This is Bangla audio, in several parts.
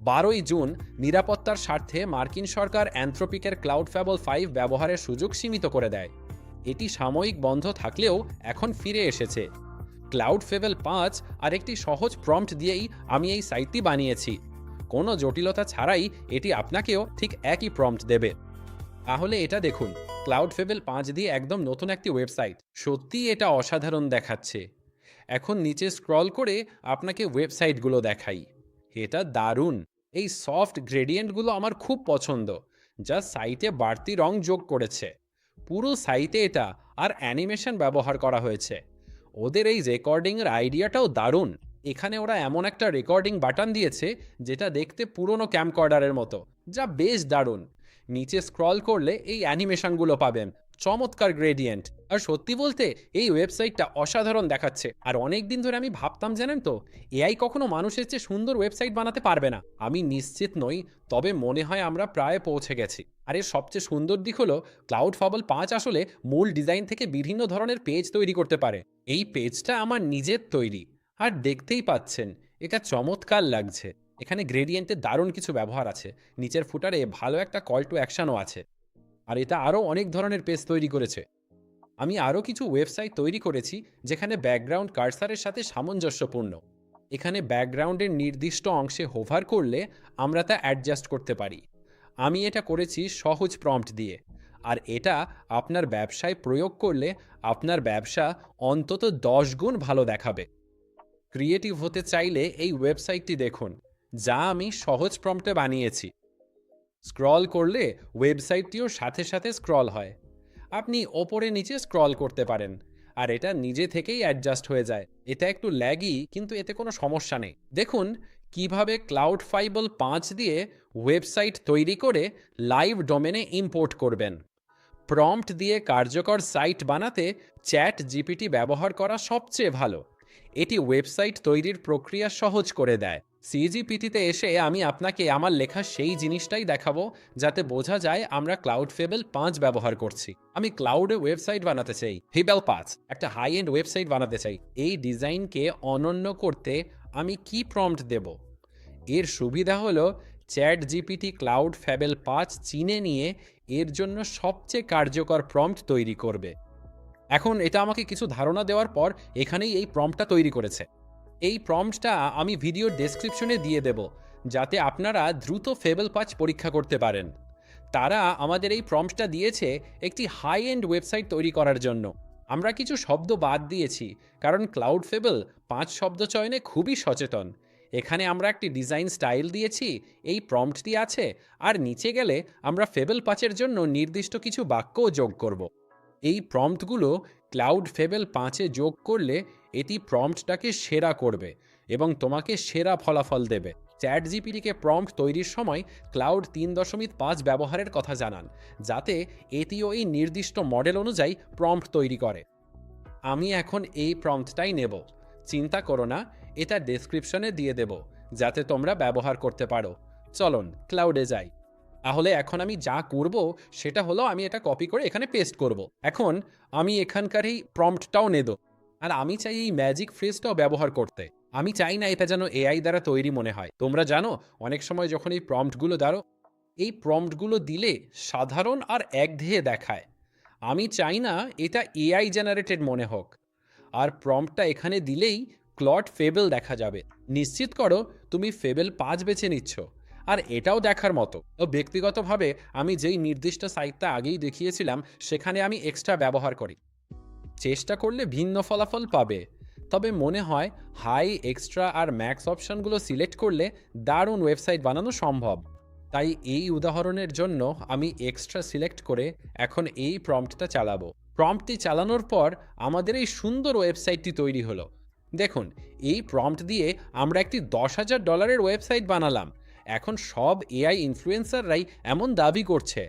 12ই জুন নিরাপত্তার স্বার্থে মার্কিন সরকার অ্যানথ্রোপিকের ক্লাউড ফ্যাবল 5 ব্যবহারের সুযোগ সীমিত করে দেয়। এটি সাময়িক বন্ধ থাকলেও এখন ফিরে এসেছে। ক্লাউড ফেবল 5 আর একটি সহজ প্রম্পট দিয়েই আমি এই সাইটটি বানিয়েছি। কোনো জটিলতা ছাড়াই এটি আপনাকেও ঠিক একই প্রম্পট দেবে। তাহলে এটা দেখুন, ক্লাউড ফেবল 5 দিয়ে একদম নতুন একটি ওয়েবসাইট। সত্যিই এটা অসাধারণ দেখাচ্ছে। এখন নিচে স্ক্রল করে আপনাকে ওয়েবসাইটগুলো দেখাই। এটা দারুণ। এই সফট গ্রেডিয়েন্টগুলো আমার খুব পছন্দ, যা সাইটে বাড়তি রং যোগ করেছে। পুরো সাইটে এটা আর অ্যানিমেশন ব্যবহার করা হয়েছে। ওদের এই রেকর্ডিংয়ের আইডিয়াটাও দারুণ। এখানে ওরা এমন একটা রেকর্ডিং বাটন দিয়েছে যেটা দেখতে পুরনো ক্যামকর্ডারের মতো, যা বেশ দারুণ। নিচে স্ক্রল করলে এই অ্যানিমেশনগুলো পাবেন। চমৎকার গ্রেডিয়েন্ট। আর সত্যি বলতে এই ওয়েবসাইটটা অসাধারণ দেখাচ্ছে। আর অনেক দিন ধরে আমি ভাবতাম, জানেন তো, এআই কখনো মানুষের চেয়ে সুন্দর ওয়েবসাইট বানাতে পারবে না। আমি নিশ্চিত নই, তবে মনে হয় আমরা প্রায় পৌঁছে গেছি। আর এর সবচেয়ে সুন্দর দিক হলো ক্লাউড ফ্যাবল 5 আসলে মূল ডিজাইন থেকে বিভিন্ন ধরনের পেজ তৈরি করতে পারে। এই পেজটা আমার নিজের তৈরি, আর দেখতেই পাচ্ছেন এটা চমৎকার লাগছে। এখানে গ্রেডিয়েন্টের দারুণ কিছু ব্যবহার আছে। নিচের ফুটারে ভালো একটা কল টু অ্যাকশনও আছে। আর এটা আরও অনেক ধরনের পেজ তৈরি করেছে। আমি আরও কিছু ওয়েবসাইট তৈরি করেছি যেখানে ব্যাকগ্রাউন্ড কার্সারের সাথে সামঞ্জস্যপূর্ণ। এখানে ব্যাকগ্রাউন্ডের নির্দিষ্ট অংশে হোভার করলে আমরা তা অ্যাডজাস্ট করতে পারি। আমি এটা করেছি সহজ প্রম্পট দিয়ে। আর এটা আপনার ব্যবসায় প্রয়োগ করলে আপনার ব্যবসা অন্তত 10 গুণ ভালো দেখাবে। ক্রিয়েটিভ হতে চাইলে এই ওয়েবসাইটটি দেখুন, যা আমি সহজ প্রম্পটে বানিয়েছি। স্ক্রল করলে ওয়েবসাইটটিও সাথে সাথে স্ক্রল হয়। আপনি ওপরে নিচে স্ক্রল করতে পারেন, আর এটা নিজে থেকেই অ্যাডজাস্ট হয়ে যায়। এটা একটু ল্যাগি, কিন্তু এতে কোনো সমস্যা নেই। দেখুন কিভাবে ক্লাউড ফ্যাবল 5 দিয়ে ওয়েবসাইট তৈরি করে লাইভ ডোমেনে ইম্পোর্ট করবেন। প্রম্পট দিয়ে কার্যকর সাইট বানাতে চ্যাট জিপিটি ব্যবহার করা সবচেয়ে ভালো। এটি ওয়েবসাইট তৈরির প্রক্রিয়া সহজ করে দেয়। সিজিপিটিতে এসে আমি আপনাকে আমার লেখা সেই জিনিসটাই দেখাবো, যাতে বোঝা যায় আমরা ক্লাউড ফেবল 5 ব্যবহার করছি। আমি ক্লাউডে ওয়েবসাইট বানাতে চাই, ফেবল 5 একটা হাই এন্ড ওয়েবসাইট বানাতে চাই। এই ডিজাইনকে অনন্য করতে আমি কি প্রম্পট দেব? এর সুবিধা হলো চ্যাট জিপিটি ক্লাউড ফ্যাবল 5 চিনে নিয়ে এর জন্য সবচেয়ে কার্যকর প্রম্পট তৈরি করবে। এখন এটা আমাকে কিছু ধারণা দেওয়ার পর এখানেই এই প্রম্পটটা তৈরি করেছে। এই প্রম্পটটা আমি ভিডিওর ডেসক্রিপশনে দিয়ে দেব, যাতে আপনারা দ্রুত ফেবল 5 পরীক্ষা করতে পারেন। তারা আমাদের এই প্রম্পটটা দিয়েছে একটি হাই এন্ড ওয়েবসাইট তৈরি করার জন্য। আমরা কিছু শব্দ বাদ দিয়েছি, কারণ ক্লাউড ফেবল 5 শব্দ চয়নে খুবই সচেতন। এখানে আমরা একটি ডিজাইন স্টাইল দিয়েছি, এই প্রম্পটটি আছে, আর নিচে গেলে আমরা ফেবল 5-এর জন্য নির্দিষ্ট কিছু বাক্যও যোগ করব। এই প্রম্পটগুলো ক্লাউড ফেবল 5-এ যোগ করলে এটি প্রম্পটটাকে সেরা করবে এবং তোমাকে সেরা ফলাফল দেবে। চ্যাট জিপিটিকে প্রম্পট তৈরির সময় ক্লাউড 3.5 ব্যবহারের কথা জানান, যাতে এটিও এই নির্দিষ্ট মডেল অনুযায়ী প্রম্পট তৈরি করে। আমি এখন এই প্রম্পটটাই নেব। চিন্তা করো না, এটা ডেসক্রিপশনে দিয়ে দেব, যাতে তোমরা ব্যবহার করতে পারো। চলুন ক্লাউডে যাই। তাহলে এখন আমি যা করব সেটা হলো আমি এটা কপি করে এখানে পেস্ট করব। এখন আমি এখানকার এই প্রম্পটটাও নেব, আর আমি চাই এই ম্যাজিক ফ্রেজটাও ব্যবহার করতে। আমি চাই না এটা যেন এআই দ্বারা তৈরি মনে হয়। তোমরা জানো, অনেক সময় যখন এই প্রম্পটগুলো দিলে সাধারণ আর একঘেয়ে দেখায়। আমি চাই না এটা এআই জেনারেটেড মনে হোক। আর প্রম্পটটা এখানে দিলেই ক্লড ফেবল দেখা যাবে। নিশ্চিত করো তুমি ফেবল 5 বেছে নিচ্ছ। আর এটাও দেখার মতো, ব্যক্তিগতভাবে আমি যেই নির্দিষ্ট সাইটটা আগেই দেখিয়েছিলাম সেখানে আমি এক্সট্রা ব্যবহার করি। চেষ্টা করলে ভিন্ন ফলাফল পাবে, তবে মনে হয় হাই, এক্সট্রা আর ম্যাক্স অপশনগুলো সিলেক্ট করলে দারুণ ওয়েবসাইট বানানো সম্ভব। তাই এই উদাহরণের জন্য আমি এক্সট্রা সিলেক্ট করে এখন এই প্রম্পটটা চালাবো। প্রম্পটটি চালানোর পর আমাদের এই সুন্দর ওয়েবসাইটটি তৈরি হলো। দেখুন, এই প্রম্পট দিয়ে আমরা একটি $10,000 ওয়েবসাইট বানালাম। এখন সব এআই ইনফ্লুয়েন্সাররাই এমন দাবি করছে।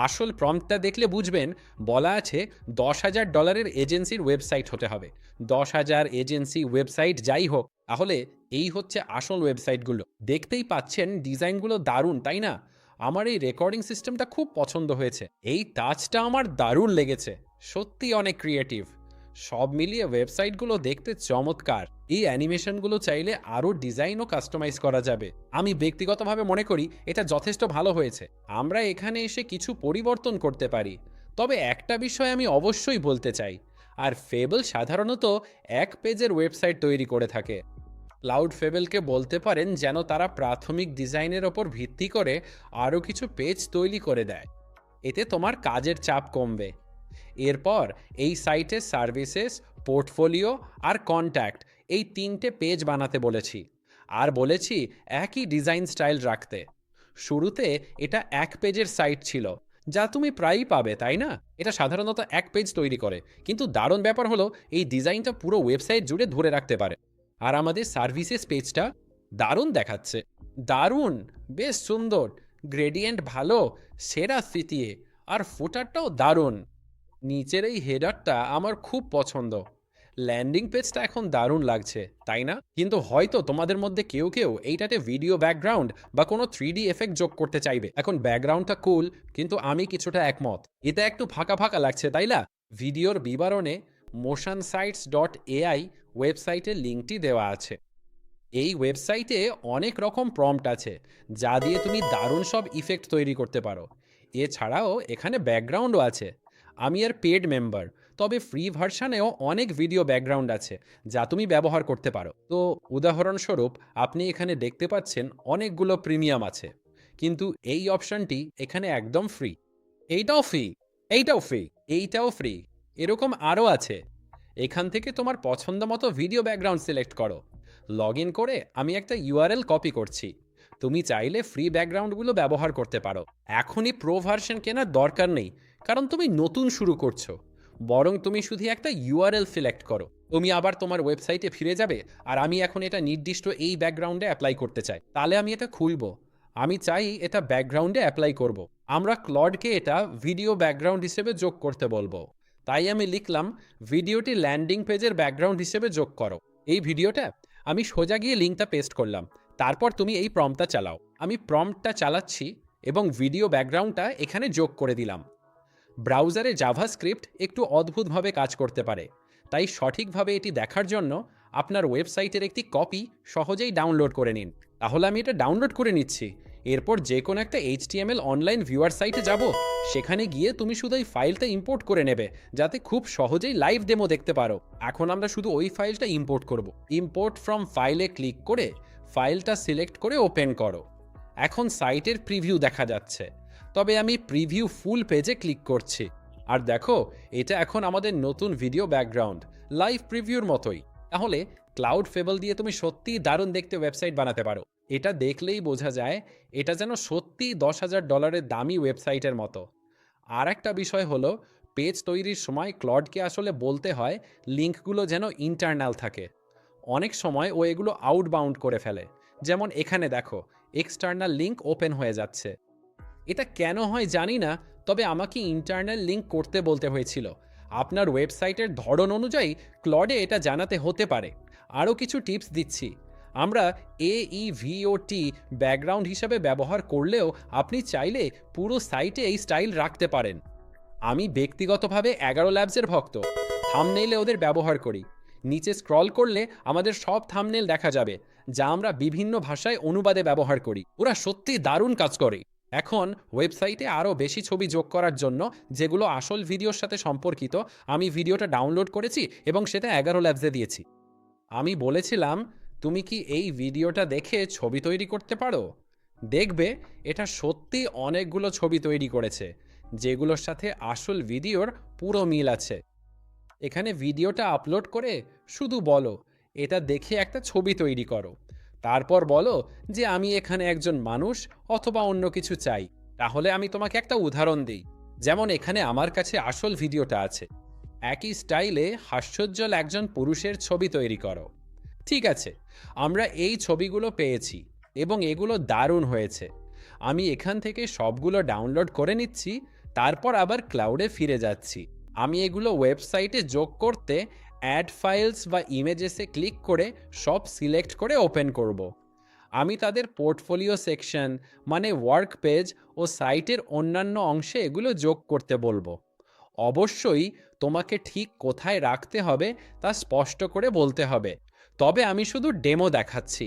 আসল প্রম্পটটা দেখলে বুঝবেন, বলা আছে $10,000 এজেন্সির ওয়েবসাইট হতে হবে। 10,000 এজেন্সি ওয়েবসাইট যাই হোক, তাহলে এই হচ্ছে আসল ওয়েবসাইটগুলো। দেখতেই পাচ্ছেন ডিজাইনগুলো দারুণ, তাই না? আমার এই রেকর্ডিং সিস্টেমটা খুব পছন্দ হয়েছে। এই টাচটা আমার দারুণ লেগেছে, সত্যি অনেক ক্রিয়েটিভ। সব মিলিয়ে ওয়েবসাইটগুলো দেখতে চমৎকার। এই অ্যানিমেশনগুলো চাইলে আরও ডিজাইন ও কাস্টমাইজ করা যাবে। আমি ব্যক্তিগতভাবে মনে করি এটা যথেষ্ট ভালো হয়েছে। আমরা এখানে এসে কিছু পরিবর্তন করতে পারি। তবে একটা বিষয় আমি অবশ্যই বলতে চাই, আর ফেবল সাধারণত এক পেজের ওয়েবসাইট তৈরি করে থাকে। ক্লাউড ফেবেলকে বলতে পারেন যেন তারা প্রাথমিক ডিজাইনের ওপর ভিত্তি করে আরও কিছু পেজ তৈরি করে দেয়। এতে তোমার কাজের চাপ কমবে। এরপর এই সাইটে সার্ভিসেস, পোর্টফোলিও আর কন্ট্যাক্ট, এই 3টে পেজ বানাতে বলেছি। আর বলেছি একই ডিজাইন স্টাইল রাখতে। শুরুতে এটা এক পেজের সাইট ছিল, যা তুমি প্রায়ই পাবে, তাই না? এটা সাধারণত এক পেজ তৈরি করে, কিন্তু দারুণ ব্যাপার হলো এই ডিজাইনটা পুরো ওয়েবসাইট জুড়ে ধরে রাখতে পারে। আর আমাদের সার্ভিসেস পেজটা দারুণ দেখাচ্ছে। দারুণ, বেশ সুন্দর, গ্রেডিয়েন্ট ভালো, সেরা সিটিয়ে, আর ফুটারটাও দারুণ। নিচের এই হেডারটা আমার খুব পছন্দ। ল্যান্ডিং পেজটা এখন দারুণ লাগছে, তাই না? কিন্তু হয়তো তোমাদের মধ্যে কেউ কেউ এইটাতে ভিডিও ব্যাকগ্রাউন্ড বা কোনো 3D এফেক্ট যোগ করতে চাইবে। এখন ব্যাকগ্রাউন্ডটা কুল, কিন্তু আমি কিছুটা একমত, এটা একটু ফাঁকা ফাঁকা লাগছে, তাই না? ভিডিওর বিবরণে motionsites.ai ওয়েবসাইটের লিঙ্কটি দেওয়া আছে। এই ওয়েবসাইটে অনেক রকম প্রম্পট আছে, যা দিয়ে তুমি দারুণ সব ইফেক্ট তৈরি করতে পারো। এছাড়াও এখানে ব্যাকগ্রাউন্ডও আছে। আমি এর পেড মেম্বার, তবে ফ্রি ভার্সানেও অনেক ভিডিও ব্যাকগ্রাউন্ড আছে যা তুমি ব্যবহার করতে পারো। তো উদাহরণস্বরূপ আপনি এখানে দেখতে পাচ্ছেন অনেকগুলো প্রিমিয়াম আছে, কিন্তু এই অপশনটি এখানে একদম ফ্রি। এইটাও ফ্রি, এইটাও ফ্রি, এইটাও ফ্রি, এরকম আরও আছে। এখান থেকে তোমার পছন্দ মতো ভিডিও ব্যাকগ্রাউন্ড সিলেক্ট করো। লগ ইন করে আমি একটা ইউআরএল কপি করছি। তুমি চাইলে ফ্রি ব্যাকগ্রাউন্ডগুলো ব্যবহার করতে পারো। এখনই প্রো ভার্সন কেনার দরকার নেই, কারণ তুমি নতুন শুরু করছো। বরং তুমি শুধু একটা ইউআরএল সিলেক্ট করো। তুমি আবার তোমার ওয়েবসাইটে ফিরে যাবে। আর আমি এখন এটা নির্দিষ্ট এই ব্যাকগ্রাউন্ডে অ্যাপ্লাই করতে চাই, তাহলে আমি এটা খুলবো। আমি চাই এটা ব্যাকগ্রাউন্ডে অ্যাপ্লাই করব। আমরা ক্লডকে এটা ভিডিও ব্যাকগ্রাউন্ড হিসেবে যোগ করতে বলবো। তাই আমি লিখলাম ভিডিওটি ল্যান্ডিং পেজের ব্যাকগ্রাউন্ড হিসেবে যোগ করো। এই ভিডিওটা আমি সোজা গিয়ে লিঙ্কটা পেস্ট করলাম। তারপর তুমি এই প্রম্পটটা চালাও। আমি প্রম্পটটা চালাচ্ছি এবং ভিডিও ব্যাকগ্রাউন্ডটা এখানে যোগ করে দিলাম। ব্রাউজারে জাভাস্ক্রিপ্ট একটু অদ্ভুতভাবে কাজ করতে পারে, তাই সঠিকভাবে এটি দেখার জন্য আপনার ওয়েবসাইটের একটি কপি সহজেই ডাউনলোড করে নিন। তাহলে আমি এটা ডাউনলোড করে নিচ্ছি। এরপর যে কোনো একটা HTML অনলাইন ভিউয়ার সাইটে যাব। সেখানে গিয়ে তুমি শুধু এই ফাইলটা ইম্পোর্ট করে নেবে, যাতে খুব সহজেই লাইভ ডেমো দেখতে পারো। এখন আমরা শুধু ওই ফাইলটা ইম্পোর্ট করব। ইম্পোর্ট ফ্রম ফাইলে ক্লিক করে ফাইলটা সিলেক্ট করে ওপেন করো। এখন সাইটের প্রিভিউ দেখা যাচ্ছে, তবে আমি প্রিভিউ ফুল পেজে ক্লিক করছি। আর দেখো, এটা এখন আমাদের নতুন ভিডিও ব্যাকগ্রাউন্ড, লাইভ প্রিভিউর মতোই। তাহলে ক্লাউড ফেবল দিয়ে তুমি সত্যিই দারুণ দেখতে ওয়েবসাইট বানাতে পারো। এটা দেখলেই বোঝা যায় এটা যেন সত্যিই $10,000 দামি ওয়েবসাইটের মতো। আর একটা বিষয় হলো, পেজ তৈরির সময় ক্লডকে আসলে বলতে হয় লিঙ্কগুলো যেন ইন্টারনাল থাকে। অনেক সময় ও এগুলো আউটবাউন্ড করে ফেলে। যেমন এখানে দেখো, এক্সটার্নাল লিঙ্ক ওপেন হয়ে যাচ্ছে। এটা কেন হয় জানি না, তবে আমাকে ইন্টারনাল লিঙ্ক করতে বলতে হয়েছিল। আপনার ওয়েবসাইটের ধরন অনুযায়ী ক্লডে এটা জানাতে হতে পারে। আরও কিছু টিপস দিচ্ছি। আমরা AEVOT ব্যাকগ্রাউন্ড হিসাবে ব্যবহার করলেও আপনি চাইলে পুরো সাইটে এই স্টাইল রাখতে পারেন। আমি ব্যক্তিগতভাবে 11 ল্যাবসের ভক্ত। থাম্বনেইলে ওদের ব্যবহার করি। নিচে স্ক্রল করলে আমাদের সব থাম্বনেইল দেখা যাবে, যা আমরা বিভিন্ন ভাষায় অনুবাদে ব্যবহার করি। ওরা সত্যি দারুণ কাজ করে। এখন ওয়েবসাইটে আরও বেশি ছবি যোগ করার জন্য, যেগুলো আসল ভিডিওর সাথে সম্পর্কিত, আমি ভিডিওটা ডাউনলোড করেছি এবং সেটা 11 ল্যাবসে দিয়েছি। আমি বলেছিলাম তুমি কি এই ভিডিওটা দেখে ছবি তৈরি করতে পারো। দেখবে এটা সত্যি অনেকগুলো ছবি তৈরি করেছে, যেগুলোর সাথে আসল ভিডিওর পুরো মিল আছে। এখানে ভিডিওটা আপলোড করে শুধু বলো এটা দেখে একটা ছবি তৈরি করো। তারপর বলো যে আমি এখানে একজন মানুষ অথবা অন্য কিছু চাই। তাহলে আমি তোমাকে একটা উদাহরণ দিই। যেমন এখানে আমার কাছে আসল ভিডিওটা আছে। একই স্টাইলে হাস্যোজ্জ্বল একজন পুরুষের ছবি তৈরি করো। ঠিক আছে, আমরা এই ছবিগুলো পেয়েছি এবং এগুলো দারুণ হয়েছে। আমি এখান থেকে সবগুলো ডাউনলোড করে নিচ্ছি, তারপর আবার ক্লাউডে ফিরে যাচ্ছি। আমি এগুলো ওয়েবসাইটে যোগ করতে অ্যাড ফাইলস বা ইমেজেসে ক্লিক করে সব সিলেক্ট করে ওপেন করব। আমি তাদের পোর্টফোলিও সেকশন, মানে ওয়ার্ক পেজ ও সাইটের অন্যান্য অংশে এগুলো যোগ করতে বলবো। অবশ্যই তোমাকে ঠিক কোথায় রাখতে হবে তা স্পষ্ট করে বলতে হবে। তবে আমি শুধু ডেমো দেখাচ্ছি।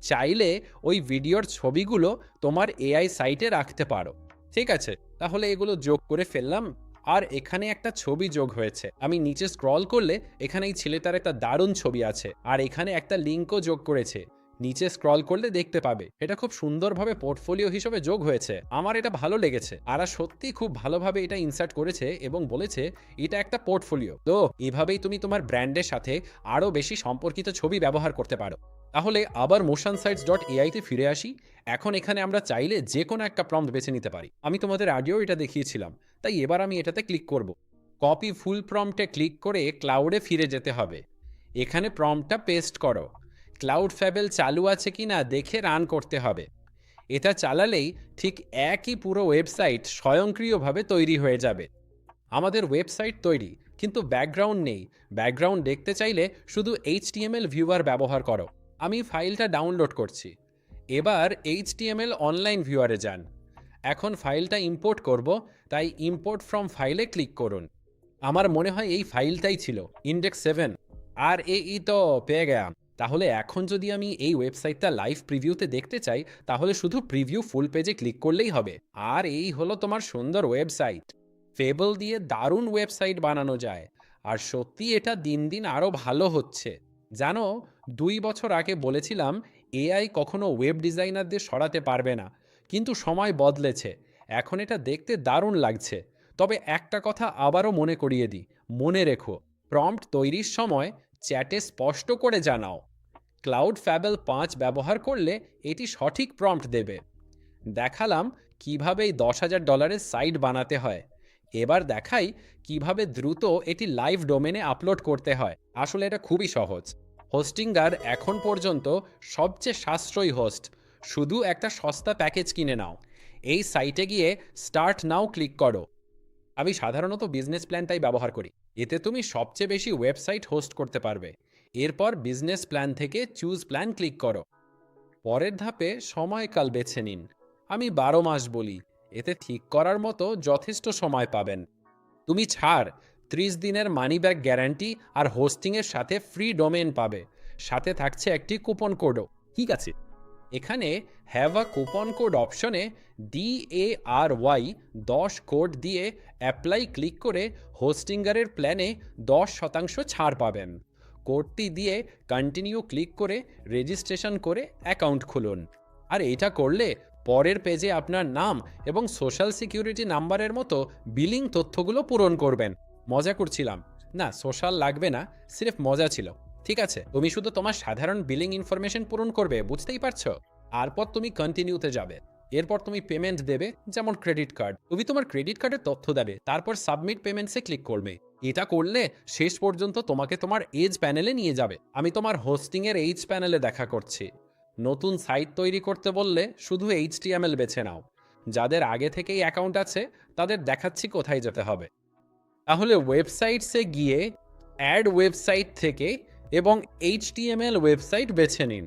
চাইলে ওই ভিডিওর ছবিগুলো তোমার এআই সাইটে রাখতে পারো। ঠিক আছে, তাহলে এগুলো যোগ করে ফেললাম। আর এখানে একটা ছবি যোগ হয়েছে। আমি নিচে স্ক্রল করলে এখানে এই ছেলেটার একটা দারুণ ছবি আছে, আর এখানে একটা লিঙ্কও যোগ করেছে। নিচে স্ক্রল করলে দেখতে পাবে এটা খুব সুন্দরভাবে পোর্টফোলিও হিসেবে যোগ হয়েছে। আমার এটা ভালো লেগেছে, আর সত্যি খুব ভালোভাবে এটা ইনসার্ট করেছে এবং বলেছে এটা একটা পোর্টফোলিও। তো এভাবেই তুমি তোমার ব্র্যান্ডের সাথে আরও বেশি সম্পর্কিত ছবি ব্যবহার করতে পারো। তাহলে আবার motionsites.ai তে ফিরে আসি। এখন এখানে আমরা চাইলে যে কোনো একটা প্রম্পট বেছে নিতে পারি। আমি তোমাদের আগেও এটা দেখিয়েছিলাম, তাই এবার আমি এটাতে ক্লিক করব। কপি ফুল প্রম্পটে ক্লিক করে ক্লাউডে ফিরে যেতে হবে। এখানে প্রম্পটটা পেস্ট করো। ক্লাউড ফ্যাবেল চালু আছে কি না দেখে রান করতে হবে। এটা চালালেই ঠিক একই পুরো ওয়েবসাইট স্বয়ংক্রিয়ভাবে তৈরি হয়ে যাবে। আমাদের ওয়েবসাইট তৈরি, কিন্তু ব্যাকগ্রাউন্ড নেই। ব্যাকগ্রাউন্ড দেখতে চাইলে শুধু HTML ভিউয়ার ব্যবহার করো। আমি ফাইলটা ডাউনলোড করছি। এবার HTML অনলাইন ভিউয়ারে যান। এখন ফাইলটা ইম্পোর্ট করব, তাই ইম্পোর্ট ফ্রম ফাইলে ক্লিক করুন। আমার মনে হয় এই ফাইলটাই ছিল index7। আর এই তো পেয়ে গেলাম। তাহলে এখন যদি আমি এই ওয়েবসাইটটা লাইভ প্রিভিউতে দেখতে চাই, তাহলে শুধু প্রিভিউ ফুল পেজে ক্লিক করলেই হবে। আর এই হলো তোমার সুন্দর ওয়েবসাইট। ফেবল দিয়ে দারুণ ওয়েবসাইট বানানো যায়, আর সত্যি এটা দিন দিন আরও ভালো হচ্ছে। জানো, 2 বছর আগে বলেছিলাম এআই কখনো ওয়েব ডিজাইনারদের সরাতে পারবে না, কিন্তু সময় বদলেছে। এখন এটা দেখতে দারুণ লাগছে। তবে একটা কথা আবারও মনে করিয়ে দিই, মনে রেখো, প্রম্পট তৈরির সময় চ্যাটে স্পষ্ট করে জানাও। ক্লাউড ফ্যাবেল 5 ব্যবহার করলে এটি সঠিক প্রম্পট দেবে। দেখালাম কিভাবে এই $10,000 সাইট বানাতে হয়। এবার দেখাই কিভাবে দ্রুত এটি লাইভ ডোমেনে আপলোড করতে হয়। আসলে এটা খুবই সহজ। হোস্টিঙ্গার এখন পর্যন্ত সবচেয়ে সাশ্রয়ী হোস্ট। শুধু একটা সস্তা প্যাকেজ কিনে নাও। এই সাইটে গিয়ে স্টার্ট নাও ক্লিক করো। আমি সাধারণত বিজনেস প্ল্যানটাই ব্যবহার করি। এতে তুমি সবচেয়ে বেশি ওয়েবসাইট হোস্ট করতে পারবে। এরপর বিজনেস প্ল্যান থেকে চুজ প্ল্যান ক্লিক করো। পরের ধাপে সময়কাল বেছে নিন। আমি 12 মাস বলি, এতে ঠিক করার মতো যথেষ্ট সময় পাবেন। তুমি ছাড়, 30 দিনের মানি ব্যাক গ্যারান্টি আর হোস্টিংয়ের সাথে ফ্রি ডোমেন পাবে। সাথে থাকছে একটি কুপন কোডও। ঠিক আছে, এখানে হ্যাভ আ কুপন কোড অপশনে DARY 10 কোড দিয়ে অ্যাপ্লাই ক্লিক করে হোস্টিঙ্গারের প্ল্যানে 10% ছাড় পাবেন। কোডটি দিয়ে কন্টিনিউ ক্লিক করে রেজিস্ট্রেশন করে অ্যাকাউন্ট খুলুন। আর এটা করলে পরের পেজে আপনার নাম এবং সোশ্যাল সিকিউরিটি নাম্বারের মতো বিলিং তথ্যগুলো পূরণ করবেন। মজা করছিলাম না, সোশ্যাল লাগবে না, সির্ফ মজা ছিল। ঠিক আছে, তুমি শুধু তোমার সাধারণ বিলিং ইনফরমেশন পূরণ করবে, বুঝতেই পারছো। তারপর তুমি কন্টিনিউতে যাবে। এরপর তুমি পেমেন্ট দেবে, যেমন ক্রেডিট কার্ড। তুমি তোমার ক্রেডিট কার্ডের তথ্য দেবে, তারপর সাবমিট পেমেন্টসে ক্লিক করবে। এটা করলে শেষ পর্যন্ত তোমাকে তোমার এজ প্যানেলে নিয়ে যাবে। আমি তোমার হোস্টিংয়ের এজ প্যানেলে দেখা করছি। নতুন সাইট তৈরি করতে বললে শুধু HTML বেছে নাও। যাদের আগে থেকেই অ্যাকাউন্ট আছে তাদের দেখাচ্ছি কোথায় যেতে হবে। তাহলে ওয়েবসাইটসে গিয়ে অ্যাড ওয়েবসাইট থেকে এবং HTML ওয়েবসাইট বেছে নিন।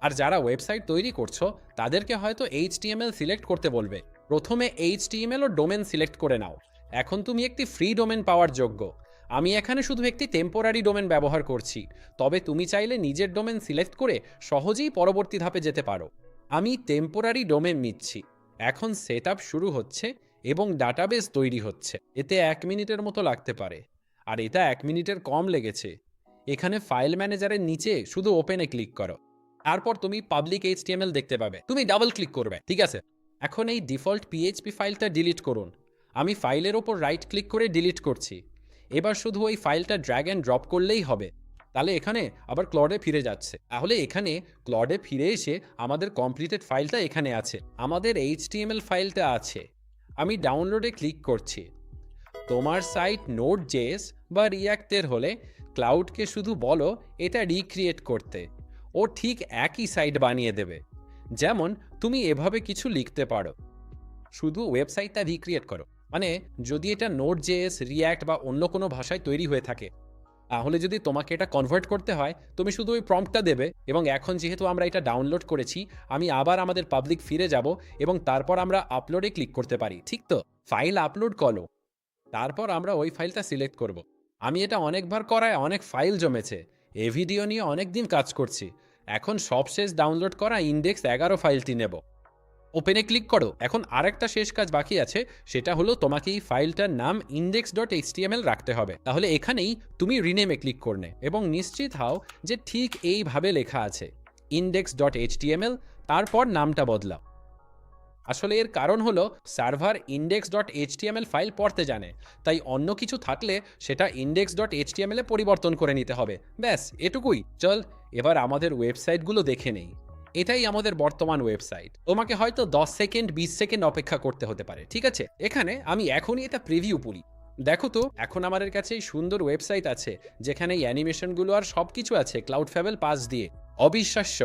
আর যারা ওয়েবসাইট তৈরি করছো তাদেরকে হয়তো HTML সিলেক্ট করতে বলবে। প্রথমে HTML ও ডোমেন সিলেক্ট করে নাও। এখন তুমি একটি ফ্রি ডোমেন পাওয়ার যোগ্য। আমি এখানে শুধু একটি টেম্পোরারি ডোমেন ব্যবহার করছি, তবে তুমি চাইলে নিজের ডোমেন সিলেক্ট করে সহজেই পরবর্তী ধাপে যেতে পারো। আমি টেম্পোরারি ডোমেন নিচ্ছি। এখন সেটআপ শুরু হচ্ছে এবং ডাটাবেস তৈরি হচ্ছে। এতে 1 মিনিটের মতো লাগতে পারে, আর এটা 1 মিনিটের কম লেগেছে। এখানে ফাইল ম্যানেজারের নিচে শুধু ওপেনে ক্লিক করো। তারপর তুমি পাবলিক HTML দেখতে পাবে, তুমি ডাবল ক্লিক করবে। ঠিক আছে, এখন এই ডিফল্ট PHP ফাইলটা ডিলিট করুন। আমি ফাইলের ওপর রাইট ক্লিক করে ডিলিট করছি। এবার শুধু ওই ফাইলটা ড্র্যাগ অ্যান্ড ড্রপ করলেই হবে। তাহলে এখানে আবার ক্লডে ফিরে যাচ্ছে। তাহলে এখানে ক্লডে ফিরে এসে আমাদের কমপ্লিটেড ফাইলটা এখানে আছে, আমাদের HTML ফাইলটা আছে। আমি ডাউনলোডে ক্লিক করছি। তোমার সাইট Node.js বা রিয়াক্টের হলে ক্লাউডকে শুধু বলো এটা রিক্রিয়েট করতে, ও ঠিক একই সাইট বানিয়ে দেবে। যেমন তুমি এভাবে কিছু লিখতে পারো, শুধু ওয়েবসাইটটা রিক্রিয়েট করো। মানে যদি এটা Node.js, রিয়াক্ট বা অন্য কোনো ভাষায় তৈরি হয়ে থাকে, তাহলে যদি তোমাকে এটা কনভার্ট করতে হয় তুমি শুধু ওই প্রম্পটটা দেবে। এবং এখন যেহেতু আমরা এটা ডাউনলোড করেছি, আমি আবার আমাদের পাবলিক ফিরে যাব এবং তারপর আমরা আপলোডে ক্লিক করতে পারি। ঠিক তো, ফাইল আপলোড করো। তারপর আমরা ওই ফাইলটা সিলেক্ট করব। আমি এটা অনেকবার করায় অনেক ফাইল জমেছে। এ ভিডিও নিয়ে অনেক দিন কাজ করছি। এখন সবশেষ ডাউনলোড করা index 11 ফাইলটি নেব। ওপেনে ক্লিক করো। এখন আরেকটা শেষ কাজ বাকি আছে, সেটা হলো তোমাকে এই ফাইলটার নাম index.html রাখতে হবে। তাহলে এখানেই তুমি রিনেমে ক্লিক করবে এবং নিশ্চিত হও যে ঠিক এইভাবে লেখা আছে index.html, তারপর নামটা বদলাও। আসলে এর কারণ হলো সার্ভার index.html ফাইল পড়তে জানে, তাই অন্য কিছু থাকলে সেটা index.html এ পরিবর্তন করে নিতে হবে। ব্যাস এটুকুই। চল এবার আমাদের ওয়েবসাইটগুলো দেখে নেই। এটাই আমাদের বর্তমান ওয়েবসাইট। তোমাকে হয়তো 10 সেকেন্ড 20 সেকেন্ড অপেক্ষা করতে হতে পারে, ঠিক আছে? এখানে আমি এখনই এটা প্রিভিউ পড়ি। দেখো তো, এখন আমাদের কাছে এই সুন্দর ওয়েবসাইট আছে যেখানে এই অ্যানিমেশনগুলো আর সব কিছু আছে ক্লাউডফেবল পাস দিয়ে। অবিশ্বাস্য।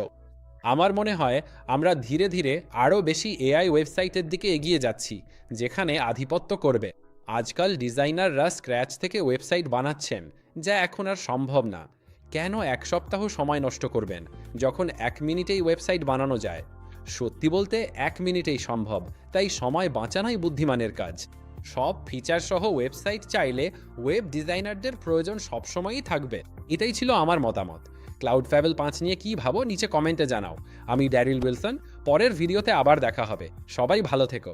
আমার মনে হয় আমরা ধীরে ধীরে আরও বেশি এআই ওয়েবসাইটের দিকে এগিয়ে যাচ্ছি, যেখানে আধিপত্য করবে। আজকাল ডিজাইনাররা স্ক্র্যাচ থেকে ওয়েবসাইট বানাচ্ছেন, যা এখন আর সম্ভব না। কেন 1 সপ্তাহ সময় নষ্ট করবেন যখন 1 মিনিটেই ওয়েবসাইট বানানো যায়? সত্যি বলতে 1 মিনিটেই সম্ভব, তাই সময় বাঁচানোই বুদ্ধিমানের কাজ। সব ফিচার সহ ওয়েবসাইট চাইলে ওয়েব ডিজাইনারদের প্রয়োজন সবসময়ই থাকবে। এটাই ছিল আমার মতামত। ক্লাউডফেবল 5 নিয়ে কী ভাবো নিচে কমেন্টে জানাও। আমি ড্যারিল উইলসন। পরের ভিডিওতে আবার দেখা হবে। সবাই ভালো থেকো।